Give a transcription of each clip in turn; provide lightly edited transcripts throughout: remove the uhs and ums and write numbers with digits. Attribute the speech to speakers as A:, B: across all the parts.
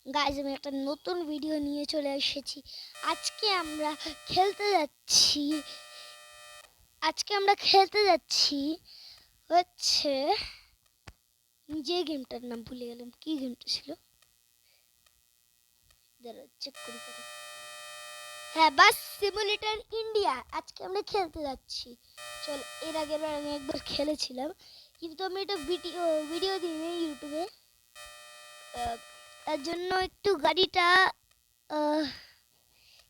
A: Guys আমি একটা নতুন ভিডিও নিয়ে চলে এসেছি। আজকে আমরা খেলতে যাচ্ছি হচ্ছে যে গেমটার নাম ভুলে গেলাম, কি গেমটা ছিল, দাঁড়া চেক করি। হ্যাঁ, বাস সিমুলেটর ইন্ডিয়া আজকে আমরা খেলতে যাচ্ছি। চল, এর আগের বার আমি একবার খেলেছিলাম, কিন্তু আমি এটা ভিডিও দিই ইউটিউবে। তার জন্য একটু গাড়িটা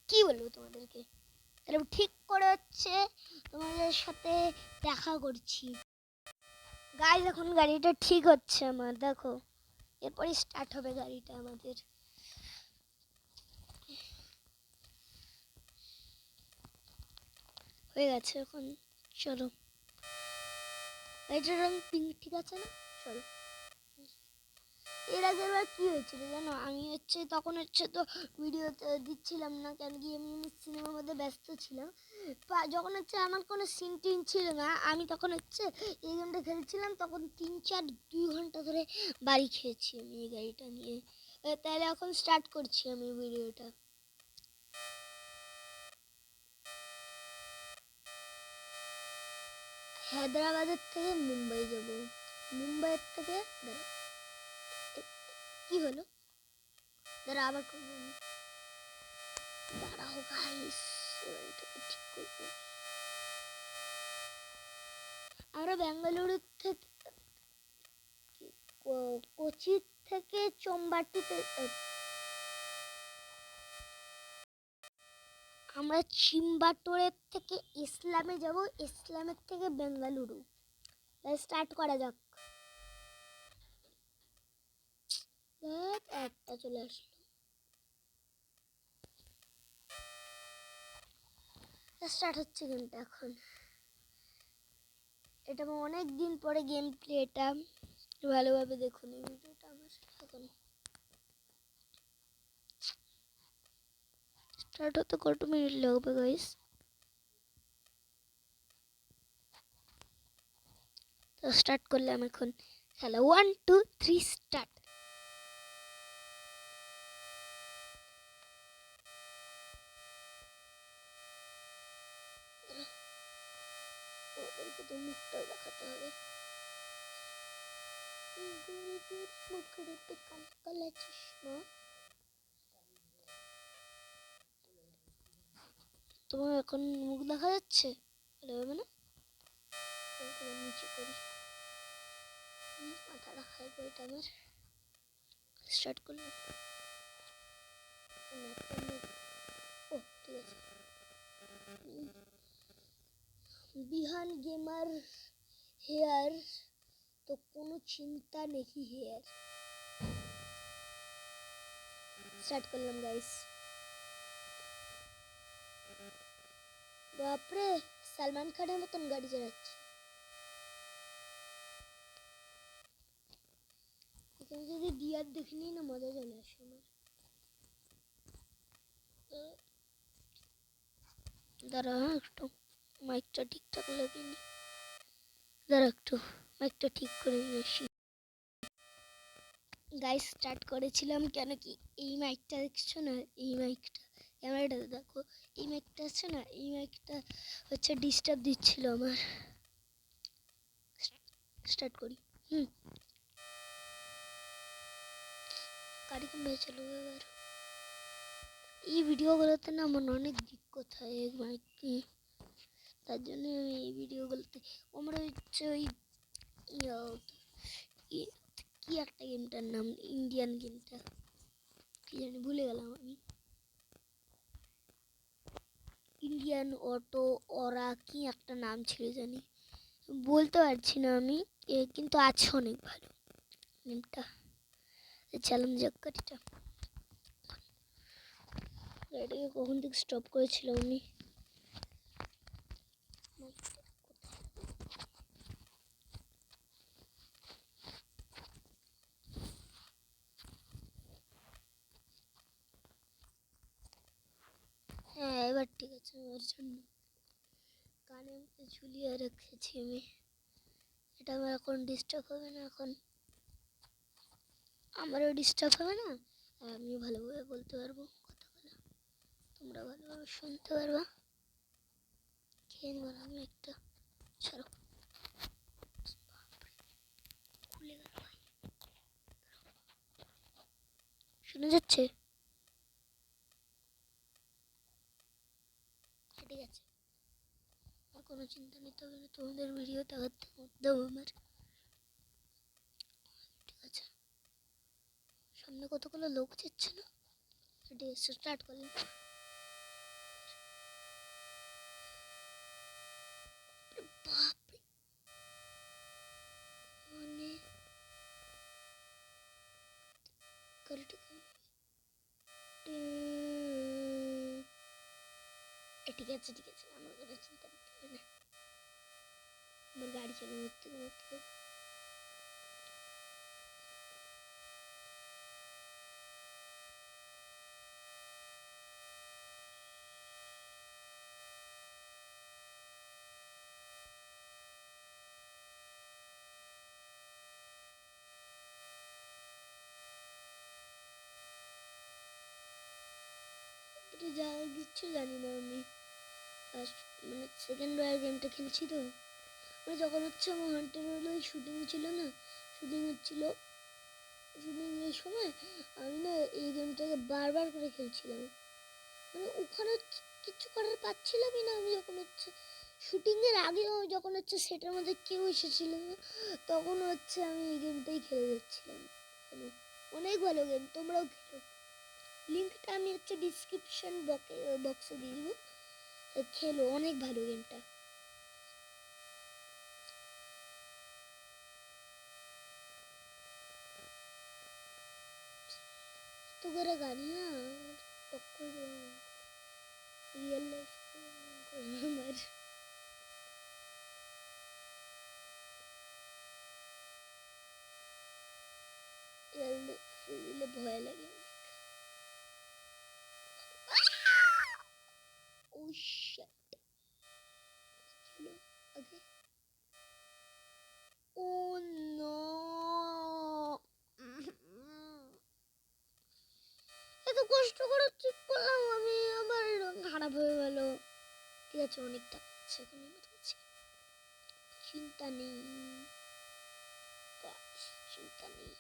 A: কি বলবো তোমাদেরকে, এরকম ঠিক করে হচ্ছে তোমাদের সাথে দেখা করছি। গাইজ এখন গাড়িটা ঠিক হচ্ছে আমার, দেখো এরপরে স্টার্ট হবে গাড়িটা আমাদের। হয়ে গেছে এখন, চলো। গাড়িটার রং পিঙ্ক, ঠিক আছে না? চলো। এর আগের বার কি হয়েছিল জানো, আমি তখন তো ভিডিও দিচ্ছিলাম না, কেন কি আমি সিনেমার মধ্যে ব্যস্ত ছিলাম। যখন আমার কোনো সিন টিন ছিল না, আমি তখন এই গেমটা খেলছিলাম, তখন 2 ঘন্টা ধরে বাড়ি খেয়েছি আমি এই গাড়িটা নিয়ে। তাহলে এখন স্টার্ট করছি আমি ভিডিওটা। হায়দ্রাবাদের থেকে মুম্বাই যাব, মুম্বাইয়ের থেকে কি হলো, দাঁড়া আবার দাঁড়াও গাইস, এটাকে ঠিক করবো। আমরা বেঙ্গালুরু থেকে কোচি থেকে চম্বাটিতে, আমরা চিম্বাটোরের থেকে ইসলামে যাব, ইসলামের থেকে বেঙ্গালুরু। স্টার্ট করা যাক। একটা চলে আসলো, স্টার্ট হচ্ছে গেমটা এখন। এটা অনেক দিন পরে গেম প্লে, এটা ভালোভাবে দেখুন এই ভিডিওটা আমার। এখন স্টার্ট হতে কত মিনিট লাগবে গাইস? তো স্টার্ট করলাম এখন খেলা। 1 2 3 স্টার্ট। ওদেরকে তো মুখটাও দেখাতে হবে। কালা চশমা, তোমার এখন মুখ দেখা যাচ্ছে? ভালো হবে না? নিচে করি, মাথা রাখার বইটা আমার। স্টার্ট করলাম। ও ঠিক আছে। বিহান গেমার হেয়ার, তো কোনো চিন্তা নেই হেয়ার। স্টার্ট করলাম গাইস। বাপরে, সালমান খানের মতন গাড়ি চালাচ্ছে। এখানে যদি ডিয়ার দেখে নিই না, মজা চলে আসে আমার। দাঁড়া একটু মাইকটা ঠিকঠাক লাগেনি, দাঁড়া একটু মাইকটা ঠিক করে নিয়ে আসি। গাইস স্টার্ট করেছিলাম, কেন কি এই মাইকটা দেখছো না, এই মাইকটা ক্যামেরাটা দেখো, এই মাইকটা আছে না, এই মাইকটা ডিস্টার্ব দিচ্ছিল আমার। স্টার্ট করি। গাড়ি কম চালু এবার। এই ভিডিওগুলোতে না আমার অনেক দিক্কত হয় এই মাইক নিয়ে, তার জন্য আমি এই ভিডিওগুলোতে আমরা ওই কি একটা গেমটার নাম, ইন্ডিয়ান গেমটা কি জানি ভুলে গেলাম আমি। ইন্ডিয়ান অটো ওরা কি একটা নাম ছিল জানি, বলতে পারছি না আমি, কিন্তু আছে অনেক ভালো গেমটা। চালাম যাক গাড়িটা। গাড়িটাকে কখন থেকে স্টপ করেছিলাম আমি? হ্যাঁ এবার ঠিক আছে, আমার জন্য কানে ঝুলিয়ে রেখেছি আমি, এটা আমার এখন ডিস্টার্ব হবে না, এখন আমারও ডিস্টার্ব হবে না, আর আমিও ভালোভাবে বলতে পারবো কথাগুলো, তোমরা ভালোভাবে শুনতে পারবা। খেয়ে নেবার আমি একটা, ছাড়ো, খুলে গেল ভাই, শোনা যাচ্ছে? ঠিক আছে, আর কোনো চিন্তা নিতে হবে না, তোমাদের ভিডিও দেখাতে দাও আমার। ঠিক আছে, সামনে কতগুলো লোক যাচ্ছে না, স্টার্ট করলেন। বাপরে, মানে ঠিক আছে ঠিক আছে, আমার কোনো চিন্তা করতে হবে না, আমার গাড়ি চালানো করতে যা কিচ্ছু জানি না আমি, ফার্স্ট মানে সেকেন্ড রয়্যাল গেমটা খেলছি তো, মানে যখন হচ্ছে আমার হান্টার হলো শুটিং ছিল না, শুটিং হচ্ছিল, শুটিং এর সময় আমি না এই গেমটাকে বারবার করে খেলছিলাম, মানে ওখানে কিছু করার পাচ্ছিলামই না। আমি যখন হচ্ছে শুটিংয়ের আগেও যখন হচ্ছে সেটার মধ্যে কেউ এসেছিল না, তখন হচ্ছে আমি এই গেমটাই খেলে যাচ্ছিলাম। অনেক ভালো গেম, তোমরাও খেলো, লিঙ্কটা আমি হচ্ছে ডিসক্রিপশন বক্সে দিয়ে দেবো, খেলো, অনেক ভালো গেমটা। তো করে গাড়ি না টক্কর রিয়েল লাইফ আমার রিয়েল দিলে ভয় লাগে। ও শিট, চলো আগে। ও নো, এত কষ্ট করে ঠিক করলাম আমি, আমার খারাপ হয়ে গেল। ঠিক আছে, অনেক টাকা আছে এখন আমার কাছে, চিন্তা নেই, চিন্তা নেই,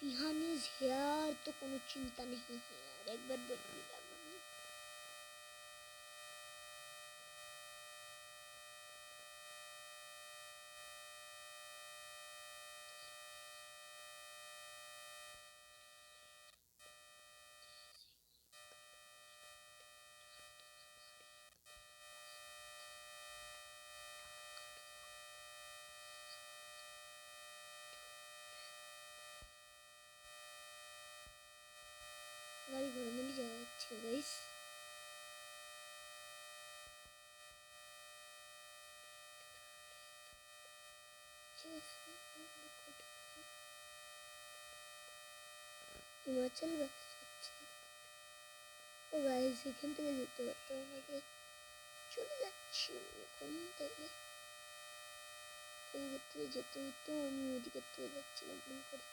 A: বিহান ইজ হেয়ার, তো কোনো চিন্তা নেই হেয়ার, একবার বলে দিলাম আমি। গাড়ি ঘোড়া মিলে যাওয়া যাচ্ছে গাইস, হিমাচল বাস যাচ্ছে। ও গাইস, এখান থেকে যেতে হতো আমাকে, চলে যাচ্ছি এখন, তাইলে এই দিক থেকে যেতে হতো, আমি ওই দিকের থেকে যাচ্ছিলাম ফোন করে।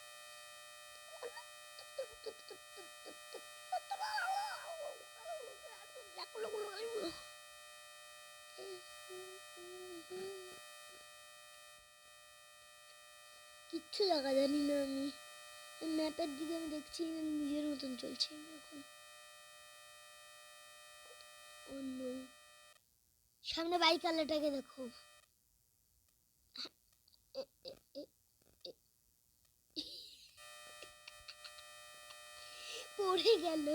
A: কিচ্ছু জায়গা জানি না আমি, ম্যাপের দিকে আমি দেখছি নিজের মতন চলছি আমি এখন। অন্য সামনে বাইক আলাটাকে দেখো, পড়ে গেল।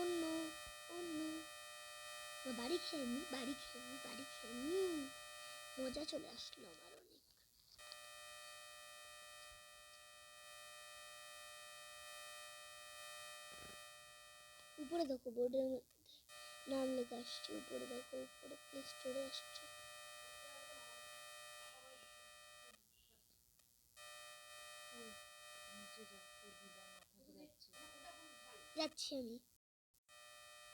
A: অন্য অন্য বাড়ি খেয়ে নি, বাড়ি খেয়ে নি, বাড়ি খেয়ে নি, মজা চলে আসলো আমার অনেক। উপরে দেখো, বোর্ডের নাম লেখা আসছে, উপরে দেখো, উপরে প্লে স্টোরে আসছে। যাচ্ছি আমি।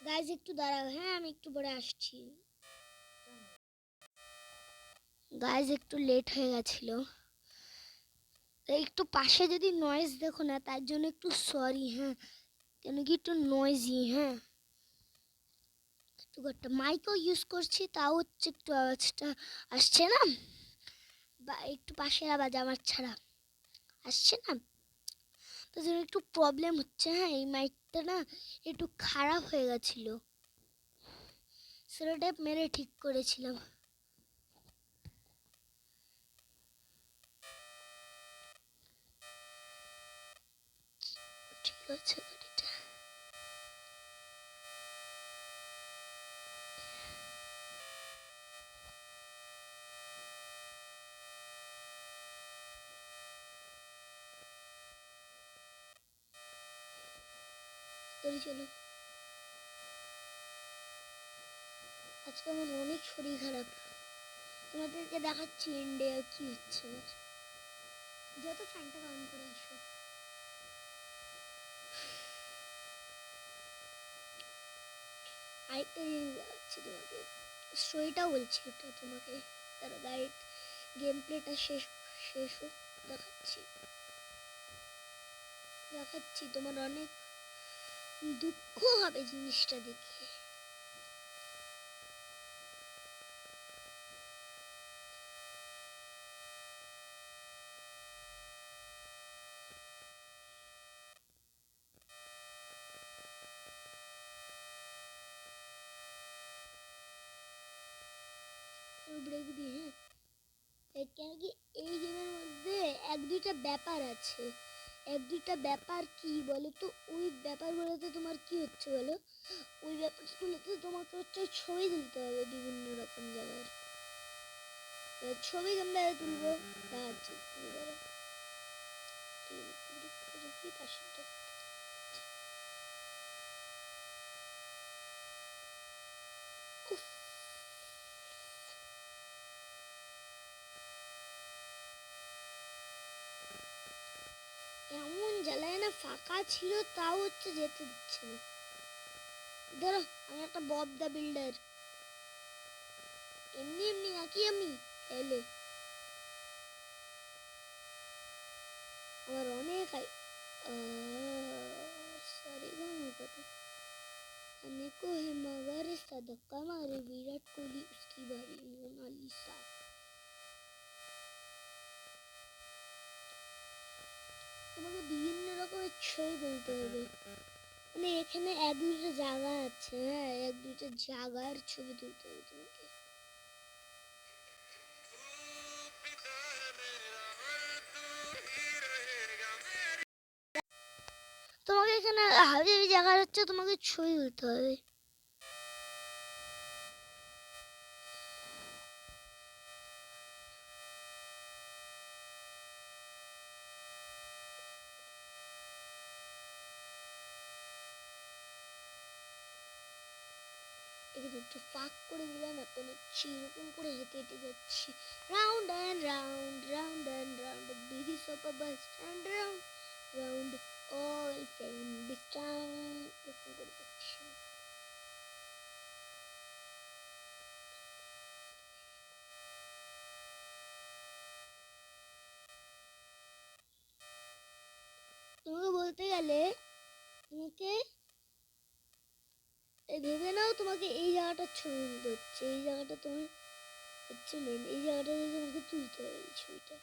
A: গাইজ একটু দাঁড়াও, হ্যাঁ আমি একটু পরে আসছি। গাইজ একটু লেট হয়ে গেছিল, একটু পাশে যদি নয়েজ দেখো না তার জন্য একটু সরি। হ্যাঁ কেন কি একটু নয়েজি। হ্যাঁ একটু একটা মাইকও ইউজ করছি, তাও হচ্ছে একটু আওয়াজটা আসছে না, বা একটু পাশের আওয়াজ আমার ছাড়া আসছে না, তার জন্য একটু প্রবলেম হচ্ছে। হ্যাঁ এই মাইকটা না একটু খারাপ হয়ে গেছিল, সেটা মেরে ঠিক করেছিলাম। ঠিক আছে গাড়িটা চলো। আজকে আমার অনেক শরীর খারাপ, তোমাদেরকে দেখাচ্ছি ইন্ডিয়া কি হচ্ছে আমার। যত ফ্যানটা অন করে আসো। আরেকটা জিনিস দেখাচ্ছি তোমাকে, স্টোরিটাও বলছি ওটা তোমাকে, তার গাইড গেম প্লেটা শেষ শেষ হোক দেখাচ্ছি। তোমার অনেক দুঃখ হবে জিনিসটা দেখে। ব্রেক দিই, হ্যাঁ কেন কি এই গেমের মধ্যে এক দুইটা ব্যাপার আছে, এক দুইটা ব্যাপার কি বলো তো, ওই ব্যাপারগুলোতে তোমার কি হচ্ছে বলো, ওই ব্যাপারগুলোতে তোমাকে হচ্ছে ছবি তুলতে হবে বিভিন্ন রকম জায়গার। ছবি কেমন তুলবো দেখাচ্ছি, কি পাশেরটা এমন জ্বালায় না, ফাঁকা ছিল তাও হচ্ছে যেতে দিচ্ছে না। ধরো আমি একটা বব দ্য বিল্ডার, এমনি এমনি আঁকি আমি এলে আমার অনেক সরি কথা अनेको है मगर सदका मारे विराट कोहली उसकी बारी मोनालिसा। তোমাকে বিভিন্ন রকমের ছবি তুলতে হবে, মানে এখানে এক দুইটা জায়গা আছে, হ্যাঁ এক দুইটা জায়গার ছবি তুলতে হবে তোমাকে। তোমাকে এখানে হাবি জায়গার হচ্ছে তোমাকে ছবি তুলতে হবে। এখানে একটু ফাঁক করে দিলাম, এখন হচ্ছে এরকম করে হেঁটে হেঁটে যাচ্ছি round and round round and round বিডি সোপা bus stand round round all friend town, এরকম করে যাচ্ছি। তোমাকে বলতে গেলে তোমাকে ভেবে নাও তোমাকে এই জায়গাটার ছবি তুলতে হচ্ছে, এই জায়গাটা তোমার হচ্ছে মেন, এই জায়গাটাতে তোমাকে তুলতে হবে এই ছবিটা।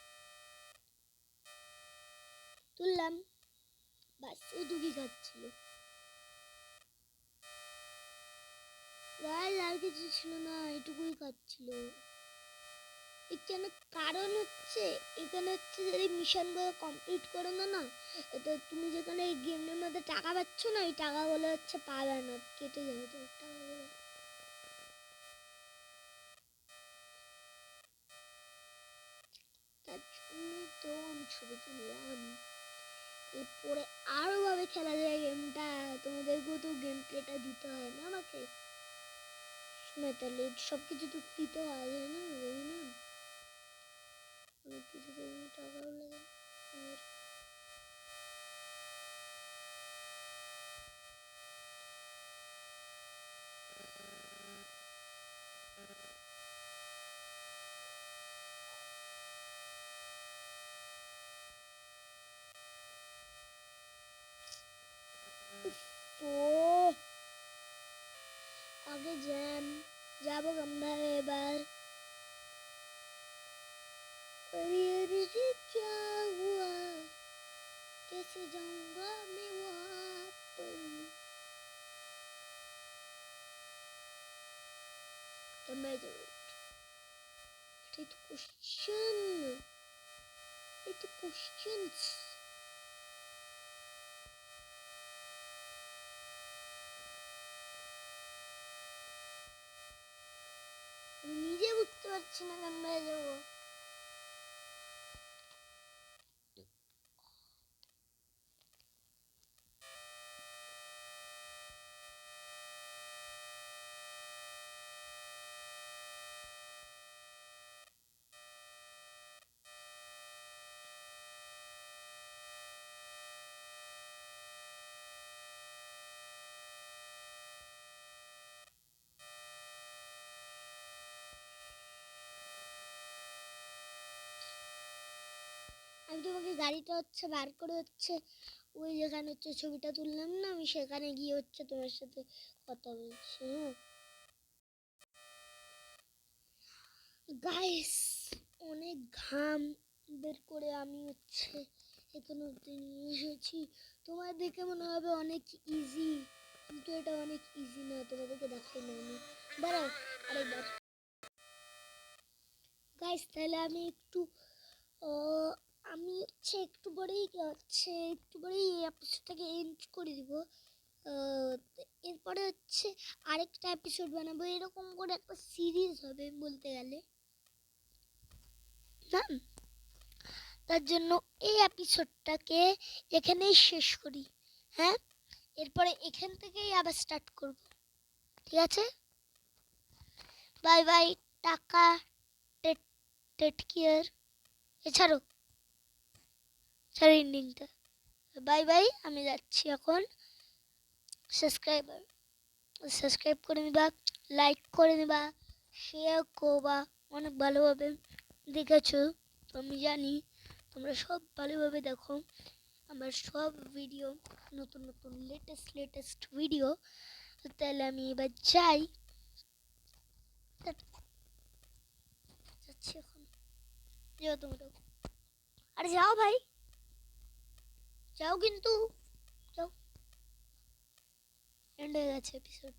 A: তুললাম, বাস এইটুকুই কাজ ছিল, আর কিছু ছিল না, এটুকুই কাজ ছিল। এখানে কারণ হচ্ছে এখানে হচ্ছে যদি মিশনগুলো কমপ্লিট করো না না, তো তুমি যেখানে এই গেমের মধ্যে টাকা পাচ্ছ না, ওই টাকাগুলো হচ্ছে পাবে না, কেটে যাবে তোমার টাকাগুলো। তার জন্যই তো আমি ছবি তুললাম, এরপরে আরো ভাবে খেলা যায় গেমটা, তোমাদেরকেও তো গেম প্লেটা দিতে হয় না আমাকে, শোনা তাহলে সব কিছু তো দিতে হয় না, জানি না অনেক কিছু টাকাও লাগে। ও आगे जैम जाबो गंगा एबार अरे क्या हुआ कैसे जाऊंगा मैं वहाँ पर मैं it questions আমি নিজে বুঝতে পারছি না গঙ্গায় যাবো আমি তোমাকে গাড়িটা হচ্ছে বার করে হচ্ছে ওই যেখানে হচ্ছে ছবিটা তুললাম না আমি সেখানে গিয়ে হচ্ছে তোমার সাথে কথা বলছি হ্যাঁ গাইস অনেক ঘাম বের করে আমি হচ্ছে এখানে নিয়ে এসেছি তোমার দেখে মনে হবে অনেক ইজি কিন্তু এটা অনেক ইজি না তোমাদেরকে দেখাই না আমি দাঁড়াও আরেকবার গাইস তাহলে আমি একটু আমি হচ্ছে একটু পরেই এই এপিসোডটাকে এন্ড করে দিব এরপরে হচ্ছে আরেকটা এপিসোড বানাবো এরকম করে একটা সিরিজ হবে বলতে গেলে না তার জন্য এই এপিসোডটাকে এখানেই শেষ করি হ্যাঁ এরপরে এখান থেকেই আবার স্টার্ট করব ঠিক আছে বাই বাই টাকা টেক কেয়ার এছাড়াও এন্ডিংটা বাই বাই আমি যাচ্ছি এখন সাবস্ক্রাইব করে নিবা লাইক করে নিবা শেয়ার করবা অনেক ভালোভাবে দেখেছো আমি জানি তোমরা সব ভালোভাবে দেখো আমার সব ভিডিও নতুন নতুন লেটেস্ট ভিডিও তাহলে আমি এবার যাচ্ছি এখন যাও তোমরা আরে যাও ভাই যাও কিন্তু যাও এন্ড হয়ে গেছে এপিসোড